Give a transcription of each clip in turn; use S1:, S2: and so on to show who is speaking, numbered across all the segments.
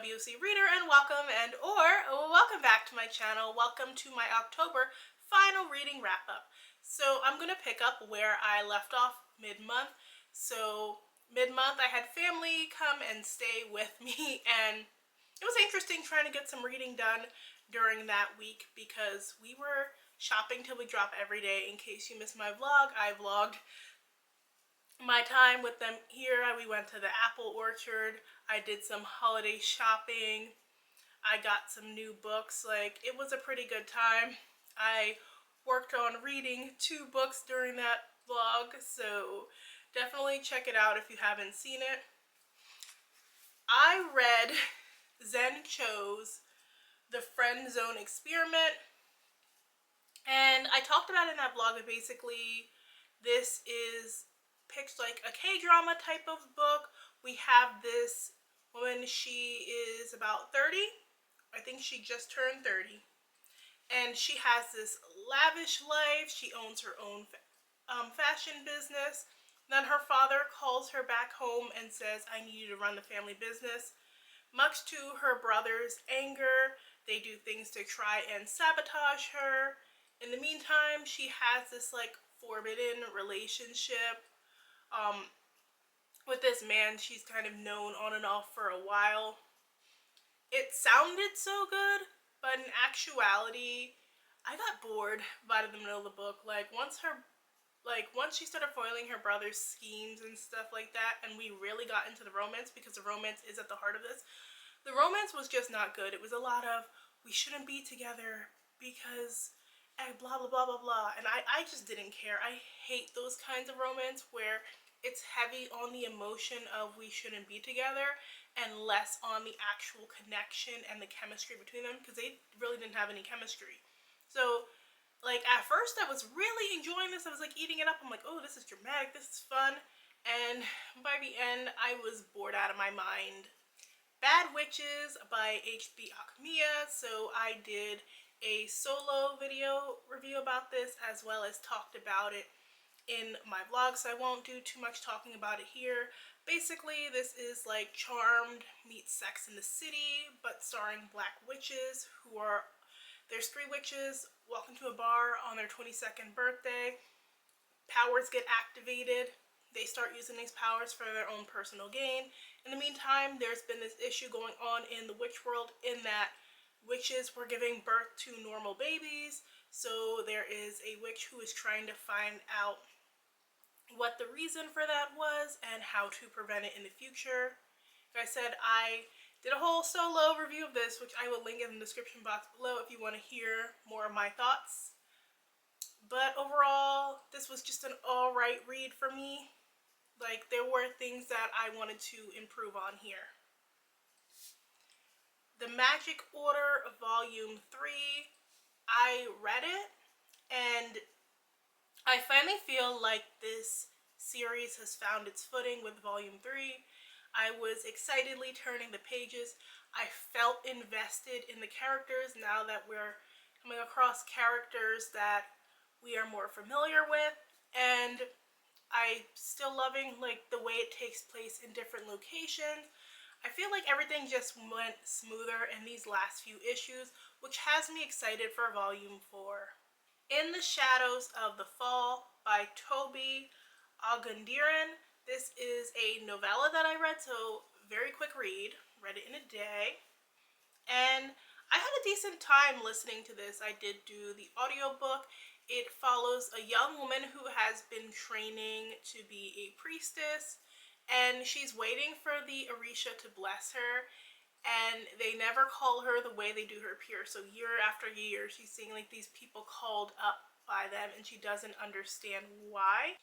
S1: WC reader, and welcome back to my channel. Welcome to my October final reading wrap up. So I'm gonna pick up where I left off mid-month. So mid-month I had family come and stay with me, and it was interesting trying to get some reading done during that week because we were shopping till we drop every day. In case you missed my vlog, I vlogged my time with them here. We went to the apple orchard. I did some holiday shopping. I got some new books. It was a pretty good time. I worked on reading 2 books during that vlog, so definitely check it out if you haven't seen it. I read Zen Cho's The Friend Zone Experiment, and I talked about it in that vlog. But basically, this is pitched like a K-drama type of book. We have this woman, she is about 30. I think she just turned 30. And she has this lavish life. She owns her own fashion business. Then her father calls her back home and says, I need you to run the family business. Much to her brother's anger, they do things to try and sabotage her. In the meantime, she has this forbidden relationship with this man she's kind of known on and off for a while. It sounded so good, but in actuality, I got bored by the middle of the book. Once she started foiling her brother's schemes and stuff like that, and we really got into the romance, because the romance is at the heart of this. The romance was just not good. It was a lot of, we shouldn't be together because blah blah blah blah blah, and I just didn't care. I hate those kinds of romance where it's heavy on the emotion of we shouldn't be together and less on the actual connection and the chemistry between them, because they really didn't have any chemistry. So at first I was really enjoying this. I was eating it up. I'm like, oh, this is dramatic, this is fun. And by the end I was bored out of my mind. Bad Witches by HB Akamiya. So I did a solo video review about this, as well as talked about it in my vlog, so I won't do too much talking about it here. Basically, this is like Charmed meets Sex in the City, but starring black witches there's 3 witches walk into a bar on their 22nd birthday. Powers get activated. They start using these powers for their own personal gain. In the meantime, there's been this issue going on in the witch world in that witches were giving birth to normal babies. So there is a witch who is trying to find out what the reason for that was and how to prevent it in the future. Like I said, I did a whole solo review of this, which I will link in the description box below if you want to hear more of my thoughts. But overall, this was just an alright read for me. There were things that I wanted to improve on here. The Magic Order Volume 3, I read it, and I finally feel like this series has found its footing with Volume 3. I was excitedly turning the pages. I felt invested in the characters now that we're coming across characters that we are more familiar with, and I'm still loving the way it takes place in different locations. I feel like everything just went smoother in these last few issues, which has me excited for Volume 4. In the Shadows of the Fall by Toby Agundiran. This is a novella that I read, so very quick read. Read it in a day. And I had a decent time listening to this. I did do the audiobook. It follows a young woman who has been training to be a priestess, and she's waiting for the Orisha to bless her. And they never call her the way they do her peers. So year after year, she's seeing these people called up by them, and she doesn't understand why.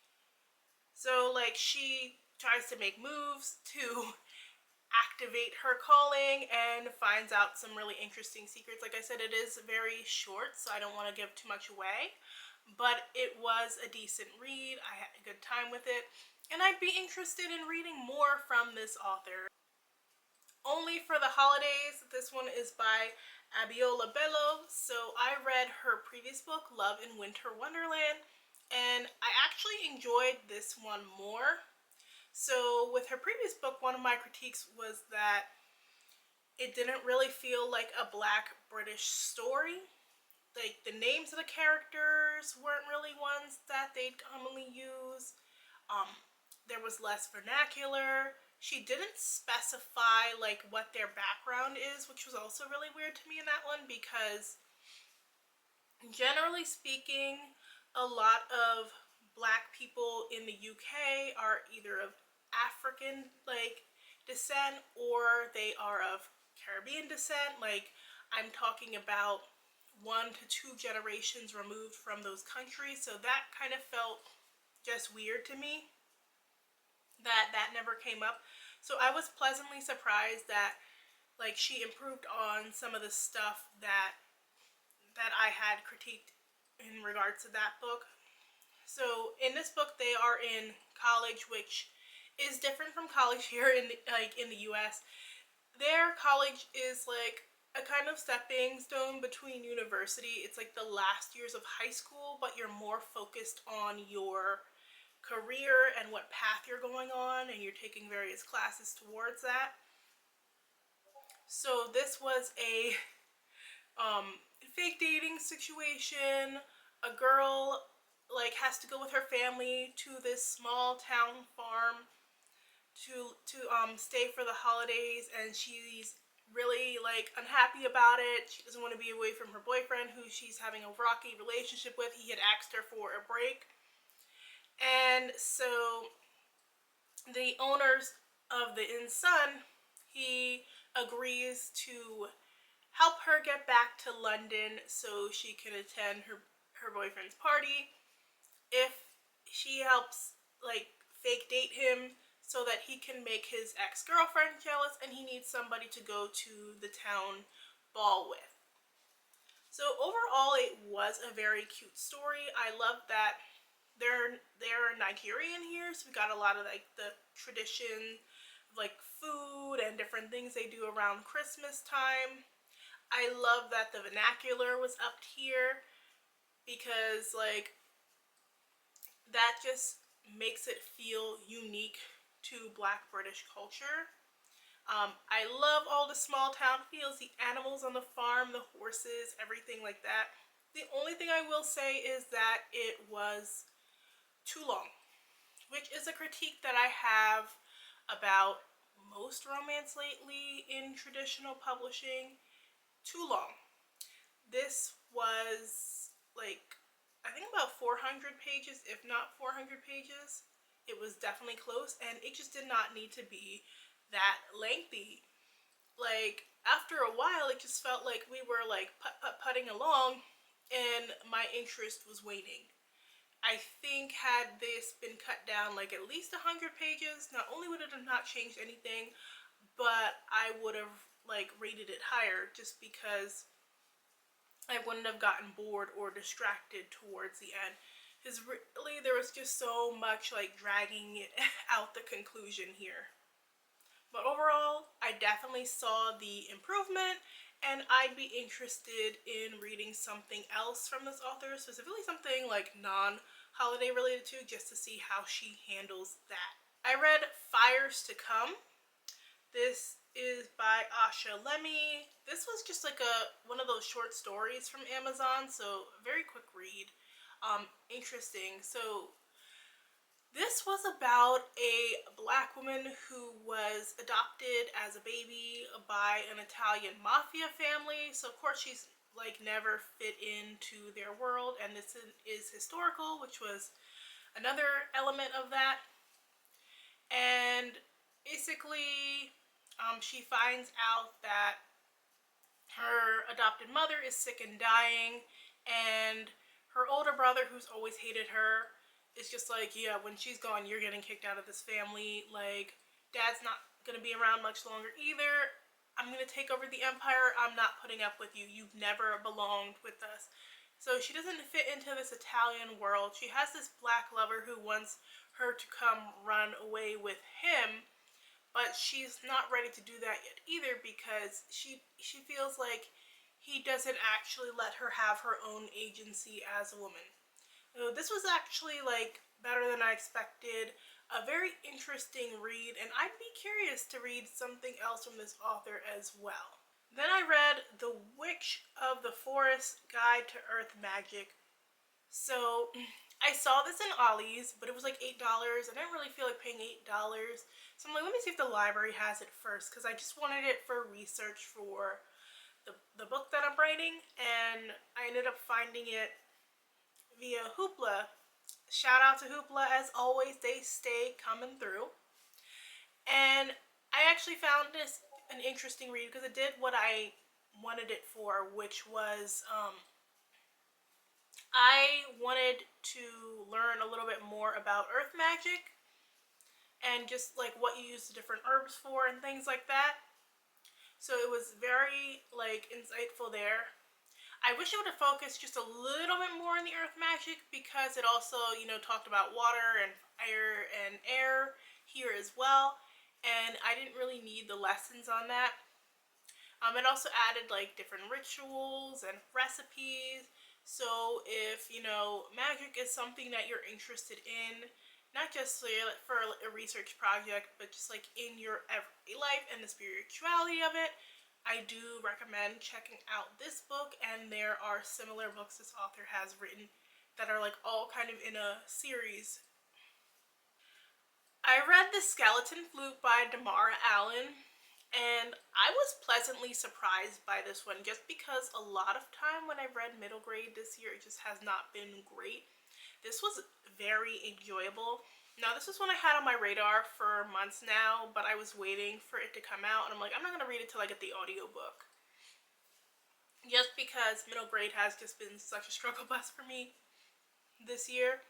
S1: So she tries to make moves to activate her calling and finds out some really interesting secrets. Like I said, it is very short, so I don't want to give too much away. But it was a decent read. I had a good time with it. And I'd be interested in reading more from this author. Only for the Holidays. This one is by Abiola Bello. So I read her previous book, Love in Winter Wonderland, and I actually enjoyed this one more. So with her previous book, one of my critiques was that It didn't really feel like a Black British story. Like, the names of the characters weren't really ones that they'd commonly use. Um, there was less vernacular. She didn't specify like what their background is, which was also really weird to me in that one, because generally speaking, a lot of Black people in the UK are either of African like descent, or they are of Caribbean descent. Like, I'm talking about 1 to 2 generations removed from those countries, so that kind of felt just weird to me that that never came up. So I was pleasantly surprised that like she improved on some of the stuff that I had critiqued in regards to that book. So in this book, they are in college, which is different from college here in the US. Their college is like a kind of stepping stone between university. It's like the last years of high school, but you're more focused on your career and what path you're going on, and you're taking various classes towards that. So this was a fake dating situation. A girl like has to go with her family to this small town farm to stay for the holidays, and she's really like unhappy about it. She doesn't want to be away from her boyfriend, who she's having a rocky relationship with. He had asked her for a break. And so the owners of the inn's son, he agrees to help her get back to London so she can attend her boyfriend's party if she helps like fake date him so that he can make his ex-girlfriend jealous, and he needs somebody to go to the town ball with. So overall, it was a very cute story. I love that they're Nigerian here, so we got a lot of like the tradition of like food and different things they do around Christmas time. I love that the vernacular was up here, because like that just makes it feel unique to Black British culture. I love all the small town feels, the animals on the farm, the horses, everything like that. The only thing I will say is that it was too long, which is a critique that I have about most romance lately in traditional publishing. Too long. This was like, I think about 400 pages, if not 400 pages. It was definitely close, and it just did not need to be that lengthy. Like, after a while, it just felt like we were like putting along, and my interest was waning. I think had this been cut down like at least 100 pages, not only would it have not changed anything, but I would have like rated it higher, just because I wouldn't have gotten bored or distracted towards the end. Because really, there was just so much like dragging it out the conclusion here. But overall, I definitely saw the improvement, and I'd be interested in reading something else from this author, specifically something like non-holiday related to, just to see how she handles that. I read Fires to Come. This is by Asha Lemmy. This was just like one of those short stories from Amazon, so very quick read. Interesting. So this was about a Black woman who was adopted as a baby by an Italian mafia family. So of course she's like never fit into their world, and this is historical, which was another element of that. And basically, she finds out that her adopted mother is sick and dying, and her older brother, who's always hated her, is just like, yeah, when she's gone, you're getting kicked out of this family. Like, dad's not gonna be around much longer either. I'm gonna take over the empire. I'm not putting up with you. You've never belonged with us. So she doesn't fit into this Italian world. She has this Black lover who wants her to come run away with him, but she's not ready to do that yet either, because she feels like he doesn't actually let her have her own agency as a woman. So this was actually like better than I expected. a very interesting read, and I'd be curious to read something else from this author as well. Then I read The Witch of the Forest Guide to Earth Magic. So I saw this in Ollie's, but it was like $8. I didn't really feel like paying $8. So I'm like, let me see if the library has it first, because I just wanted it for research for the book that I'm writing, and I ended up finding it via Hoopla. Shout out to Hoopla as always, they stay coming through. And I actually found this an interesting read because it did what I wanted it for, which was I wanted to learn a little bit more about earth magic and just like what you use the different herbs for and things like that. So it was very like insightful there. I wish it would have focused just a little bit more on the earth magic because it also, talked about water and fire and air here as well. And I didn't really need the lessons on that. It also added like different rituals and recipes. So if, magic is something that you're interested in, not just for a research project, but just like in your everyday life and the spirituality of it, I do recommend checking out this book, and there are similar books this author has written that are like all kind of in a series. I read The Skeleton Flute by Damara Allen, and I was pleasantly surprised by this one just because a lot of time when I've read middle grade this year, it just has not been great. This was very enjoyable. Now, this is one I had on my radar for months now, but I was waiting for it to come out, and I'm like, I'm not going to read it till I get the audiobook. Just because middle grade has just been such a struggle bus for me this year.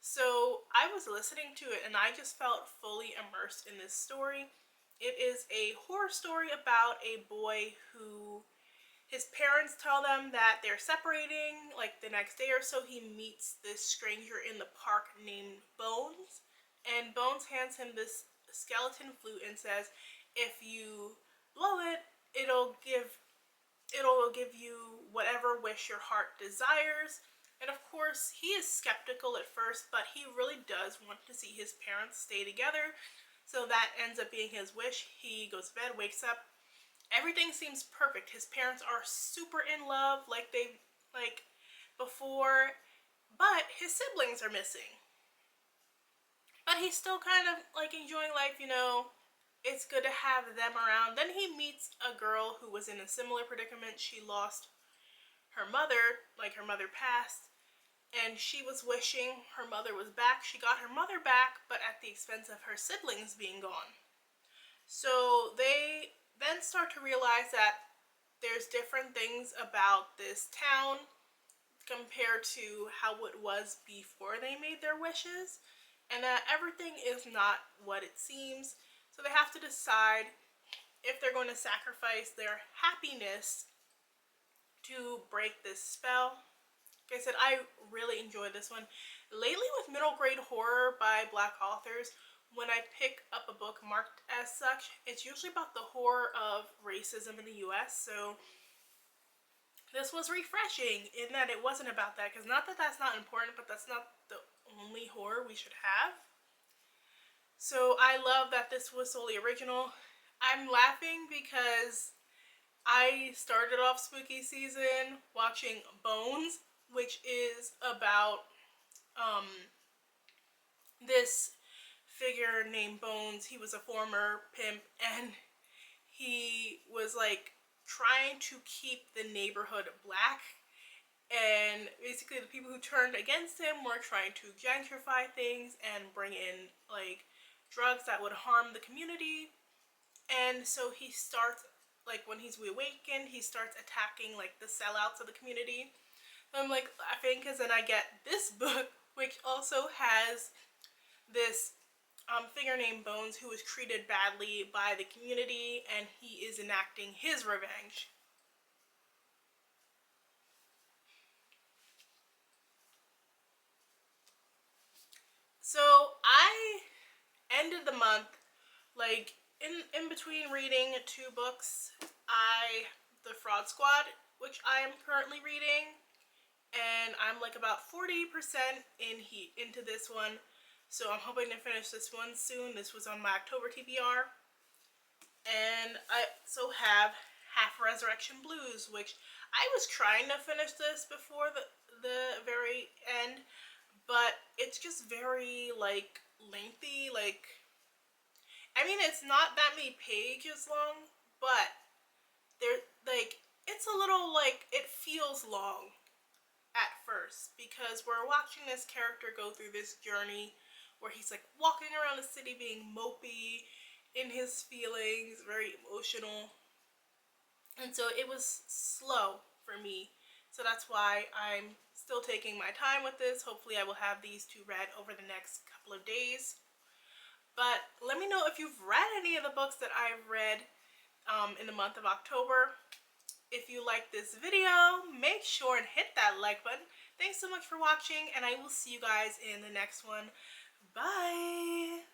S1: So I was listening to it, and I just felt fully immersed in this story. It is a horror story about a boy who his parents tell them that they're separating like the next day or so. He meets this stranger in the park named Bones, and Bones hands him this skeleton flute and says, if you blow it, it'll give you whatever wish your heart desires. And of course, he is skeptical at first, but he really does want to see his parents stay together. So that ends up being his wish. He goes to bed, wakes up. Everything seems perfect. His parents are super in love, like before, but his siblings are missing. But he's still kind of like enjoying life, It's good to have them around. Then he meets a girl who was in a similar predicament. She lost her mother, like her mother passed, and she was wishing her mother was back. She got her mother back, but at the expense of her siblings being gone. So they then start to realize that there's different things about this town compared to how it was before they made their wishes, and that everything is not what it seems. So they have to decide if they're going to sacrifice their happiness to break this spell. Like I said, I really enjoyed this one. Lately with middle grade horror by Black authors, when I pick up a book marked as such, it's usually about the horror of racism in the US. So this was refreshing in that it wasn't about that, because not that that's not important, but that's not the only horror we should have. So I love that this was solely original. I'm laughing because I started off spooky season watching Bones, which is about this figure named Bones. He was a former pimp, and he was like trying to keep the neighborhood black, and basically the people who turned against him were trying to gentrify things and bring in like drugs that would harm the community. And so he starts, like when he's awakened, he starts attacking like the sellouts of the community. So I'm like laughing because then I get this book, which also has this figure named Bones who was treated badly by the community, and he is enacting his revenge. So I ended the month like in between reading two books. The Fraud Squad, which I am currently reading, and I'm like about 40% into this one. So I'm hoping to finish this one soon. This was on my October TBR. And I also have Half Resurrection Blues, which I was trying to finish this before the very end, but it's just very like lengthy. Like, I mean, it's not that many pages long, but there, like, it's a little, like, it feels long at first because we're watching this character go through this journey where he's like walking around the city being mopey in his feelings, very emotional, and so it was slow for me. So that's why I'm still taking my time with this. Hopefully I will have these two read over the next couple of days. But let me know if you've read any of the books that I've read in the month of October. If you like this video, make sure and hit that like button. Thanks so much for watching, and I will see you guys in the next one. Bye!